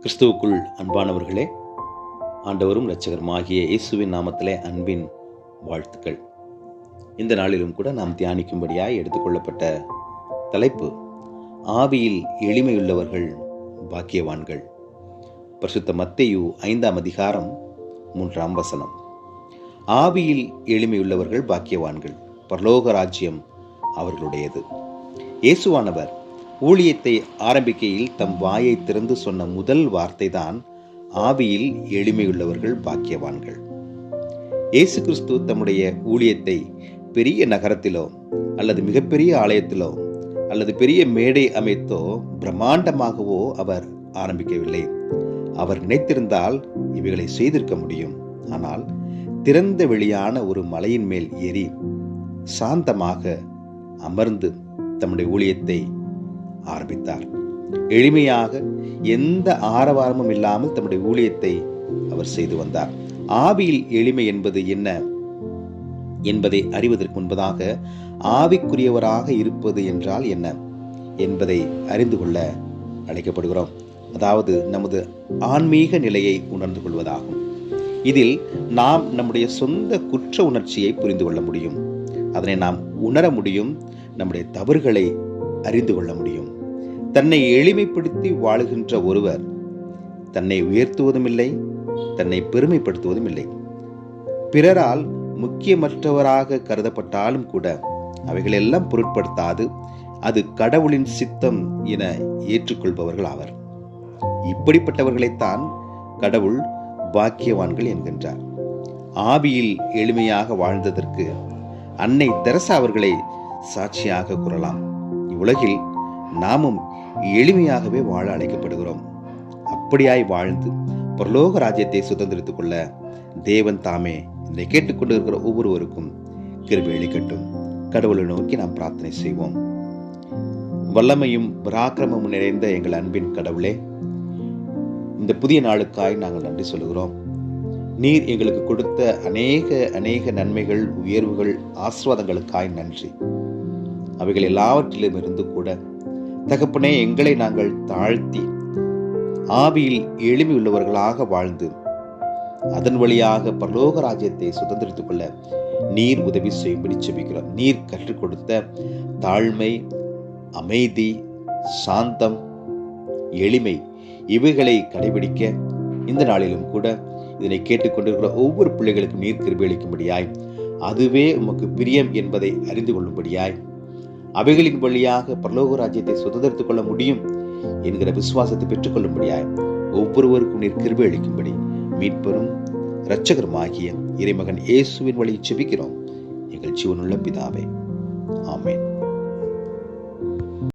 கிறிஸ்துவுக்குள் அன்பானவர்களே, ஆண்டவரும் இரட்சகருமாகிய இயேசுவின் நாமத்திலே அன்பின் வாழ்த்துக்கள். இந்த நாளிலும் கூட நாம் தியானிக்கும்படியாய் எடுத்துக்கொள்ளப்பட்ட தலைப்பு, ஆவியில் எளிமையுள்ளவர்கள் பாக்கியவான்கள். பரிசுத்த மத்தேயு 5ஆம் அதிகாரம் 3ஆம் வசனம். ஆவியில் எளிமையுள்ளவர்கள் பாக்கியவான்கள், பரலோக ராஜ்யம் அவர்களுடையது. இயேசுவானவர் ஊழியத்தை ஆரம்பிக்கையில் தம் வாயை திறந்து சொன்ன முதல் வார்த்தை தான், ஆவியில் எளிமையுள்ளவர்கள் பாக்கியவான்கள். இயேசு கிறிஸ்து தம்முடைய ஊழியத்தை பெரிய நகரத்திலோ அல்லது மிகப்பெரிய ஆலயத்திலோ அல்லது பெரிய மேடை அமைத்தோ பிரம்மாண்டமாகவோ அவர் ஆரம்பிக்கவில்லை. அவர் நினைத்திருந்தால் இவைகளை செய்திருக்க முடியும். ஆனால் திறந்த வெளியான ஒரு மலையின் மேல் ஏறி சாந்தமாக அமர்ந்து தம்முடைய ஊழியத்தை ஆரம்பித்தார். எளிமையாக, எந்த ஆரவாரமும் இல்லாமல் தம்முடைய ஊழியத்தை அவர் செய்து வந்தார். ஆவியில் எளிமை என்பது என்ன என்பதை அறிவதற்கு முன்பதாக, ஆவிக்குரியவராக இருப்பது என்றால் என்ன என்பதை அறிந்து கொள்ள அழைக்கப்படுகிறோம். அதாவது நமது ஆன்மீக நிலையை உணர்ந்து கொள்வதாகும். இதில் நாம் நம்முடைய சொந்த குற்ற உணர்ச்சியை புரிந்து கொள்ள முடியும். அதனை நாம் உணர முடியும். நம்முடைய தவறுகளை அறிந்து கொள்ள முடியும். தன்னை எளிமைப்படுத்தி வாழுகின்ற ஒருவர் தன்னை உயர்த்துவதும் இல்லை, தன்னை பெருமைப்படுத்துவதும் இல்லை. பிறரால் முக்கியமற்றவராக கருதப்பட்டாலும் கூட அவைகளெல்லாம் பொருட்படுத்தாது அது கடவுளின் சித்தம் என ஏற்றுக்கொள்பவர்கள் ஆவர். இப்படிப்பட்டவர்களைத்தான் கடவுள் பாக்கியவான்கள் என்கின்றார். ஆவியில் எளிமையாக வாழ்ந்ததற்கு அன்னை தெரசா அவர்களை சாட்சியாக கூறலாம். இவ்வுலகில் நாமும் எளிமையாகவே வாழ அழைக்கப்படுகிறோம். அப்படியாய் வாழ்ந்து பரலோக ராஜ்யத்தை சுதந்திரித்துக் கொள்ள தேவன் தாமே இதை கேட்டுக்கொண்டிருக்கிற ஒவ்வொருவருக்கும் கிருபை அளிக்கட்டும். கடவுளை நோக்கி நாம் பிரார்த்தனை செய்வோம். வல்லமையும் பராக்கிரமமும் நிறைந்த எங்கள் அன்பின் கடவுளே, இந்த புதிய நாளுக்காய் நாங்கள் நன்றி சொல்கிறோம். நீர் எங்களுக்கு கொடுத்த அநேக நன்மைகள், உயர்வுகள், ஆசீர்வாதங்களுக்காய் நன்றி. அவைகள் எல்லாவற்றிலும் இருந்து கூட தகப்பனே, எங்களை நாங்கள் தாழ்த்தி ஆவியில் எளிமை உள்ளவர்களாக வாழ்ந்து அதன் வழியாக பரலோக ராஜ்யத்தை சுதந்திரித்துக் கொள்ள நீர் உதவி செய்யும்படி ஜெபிக்கிறோம். நீர் கற்றுக் கொடுத்த தாழ்மை, அமைதி, சாந்தம், எளிமை இவைகளை கடைபிடிக்க இந்த நாளிலும் கூட இதனை கேட்டுக்கொண்டிருக்கிற ஒவ்வொரு பிள்ளைகளுக்கும் நீர் கிருபை அளிக்கும்படியாய், அதுவே உமக்கு பிரியம் என்பதை அறிந்து கொள்ளும்படியாய், அவைகளின் வழியாக பரலோக ராஜ்யத்தை சுதந்திரித்துக் கொள்ள முடியும் என்கிற விசுவாசத்தை பெற்றுக்கொள்ளும்படியாய் ஒவ்வொருவருக்கும் நீர் கிருபை அளிக்கும்படி மீட்பரும் இரட்சகருமாகிய இறைமகன் இயேசுவின் வழியை ஜெபிக்கிறோம் எங்கள் ஜீவனுள்ள பிதாவே. ஆமென்.